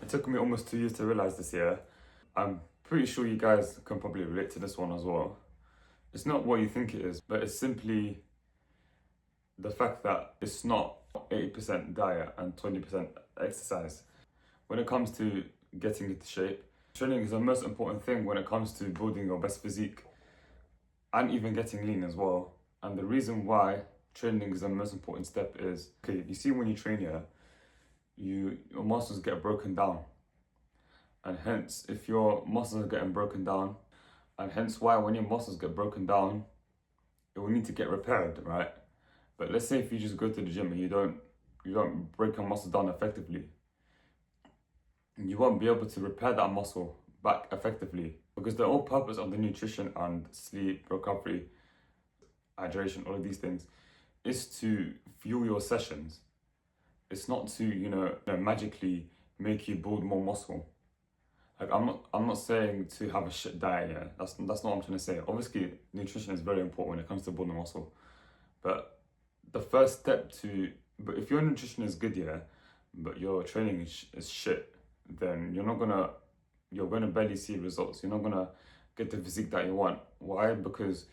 It took me almost 2 years to realize this year. I'm pretty sure you guys can probably relate to this one as well. It's not what you think it is, but it's simply the fact that it's not 80% diet and 20% exercise. When it comes to getting into shape, training is the most important thing when it comes to building your best physique and even getting lean as well. And the reason why training is the most important step is, okay, you see when you train here, your muscles get broken down. And hence, if your muscles are getting broken down, and hence why when your muscles get broken down, it will need to get repaired, right? But let's say if you just go to the gym and you don't break your muscle down effectively, you won't be able to repair that muscle back effectively, because the whole purpose of the nutrition and sleep, recovery, hydration, all of these things is to fuel your sessions. It's not to, magically make you build more muscle. Like I'm not saying to have a shit diet, yeah. That's not what I'm trying to say. Obviously, nutrition is very important when it comes to building muscle. But the first step but if your nutrition is good, yeah, but your training is shit, then you're gonna barely see results. You're not gonna get the physique that you want. Why? Because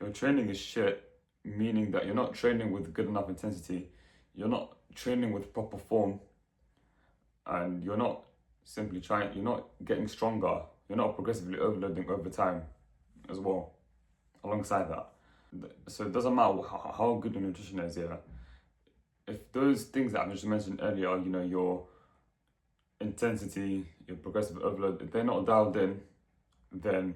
your training is shit, meaning that you're not training with good enough intensity, you're not training with proper form, and you're not getting stronger, you're not progressively overloading over time as well, alongside that. So it doesn't matter how good your nutrition is, yeah. If those things that I just mentioned earlier, your intensity, your progressive overload, if they're not dialed in, then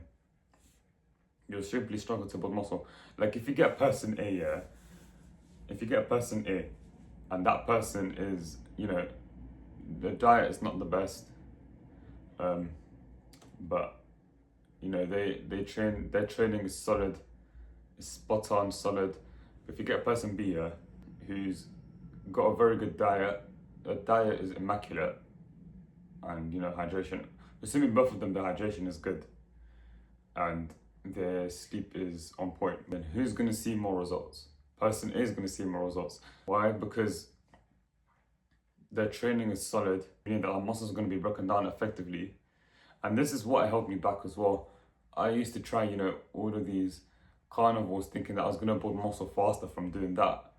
you'll simply struggle to build muscle. Like if you get a person A, yeah, if you get a person A, and that person is, the diet is not the best, but their training is solid, it's spot on, solid. If you get a person B, yeah, who's got a very good diet, the diet is immaculate, and hydration, assuming both of them, the hydration is good and their sleep is on point, then who's going to see more results? Person A is going to see more results. Why? Because their training is solid, meaning that our muscles are going to be broken down effectively. And this is what held me back as well. I used to try, all of these carnivores thinking that I was going to build muscle faster from doing that.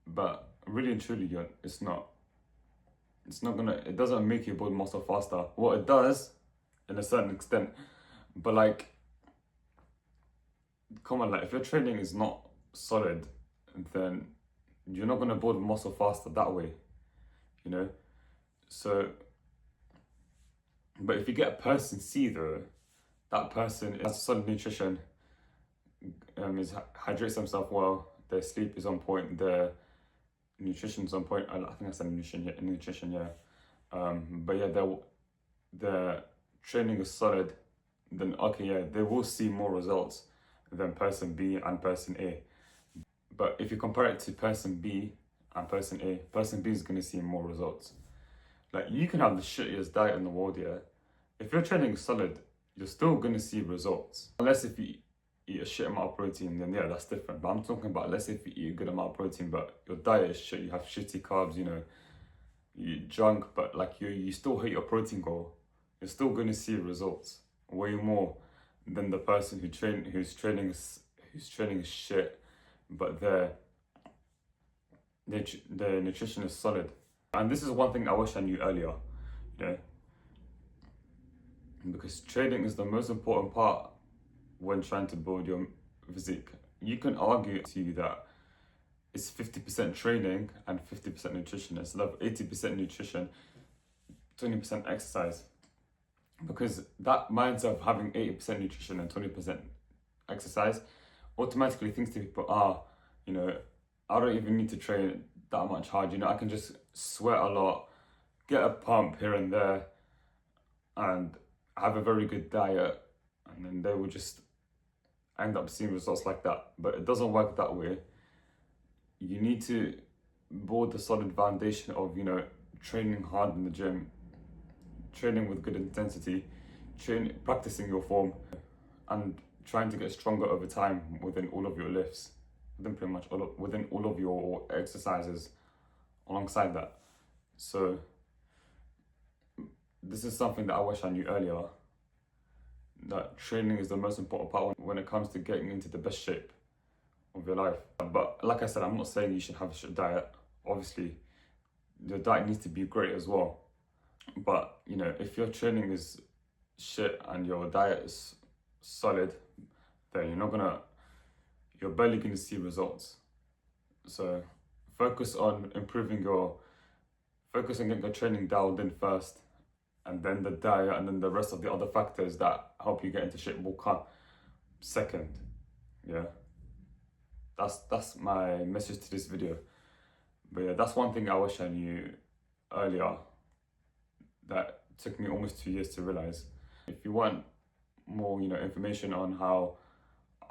But really and truly, it's not. It doesn't make you build muscle faster. Well, it does, in a certain extent. But come on, if your training is not solid, then you're not going to build muscle faster that way, So, but if you get a person C though, that person has solid nutrition, hydrates themselves well, their sleep is on point, their nutrition's on point. I think I said nutrition, yeah. But yeah, their training is solid, then okay, yeah, they will see more results than person B and person A. But if you compare it to person B and person A, person B is going to see more results. Like, you can have the shittiest diet in the world, yeah. If your training is solid, you're still going to see results. Unless if you eat a shit amount of protein, then yeah, that's different. But I'm talking about, let's say if you eat a good amount of protein, but your diet is shit, you have shitty carbs, you're drunk, but you still hit your protein goal, you're still going to see results way more than the person whose training is shit, but their nutrition is solid. And this is one thing I wish I knew earlier, because training is the most important part when trying to build your physique. You can argue to you that it's 50% training and 50% nutrition instead of 80% nutrition, 20% exercise. Because that mindset of having 80% nutrition and 20% exercise automatically thinks to people, I don't even need to train that much hard, I can just sweat a lot, get a pump here and there, and have a very good diet, and then they will just end up seeing results like that. But it doesn't work that way. You need to build the solid foundation of, training hard in the gym, training with good intensity, practicing your form, and trying to get stronger over time within all of your lifts, within all of your exercises alongside that. So this is something that I wish I knew earlier, that training is the most important part when it comes to getting into the best shape of your life. But like I said, I'm not saying you should have a strict diet. Obviously, your diet needs to be great as well. But, you know, if your training is shit and your diet is solid, then you're barely gonna see results. So focus on getting your training dialed in first, and then the diet, and then the rest of the other factors that help you get into shape will come second. Yeah, that's my message to this video. But yeah, that's one thing I wish I knew earlier that took me almost 2 years to realize. If you want more, information on how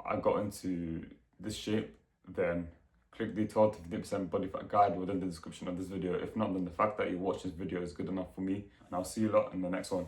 I got into this shape, then click the 12 to 15% body fat guide within the description of this video. If not, then the fact that you watch this video is good enough for me. And I'll see you lot in the next one.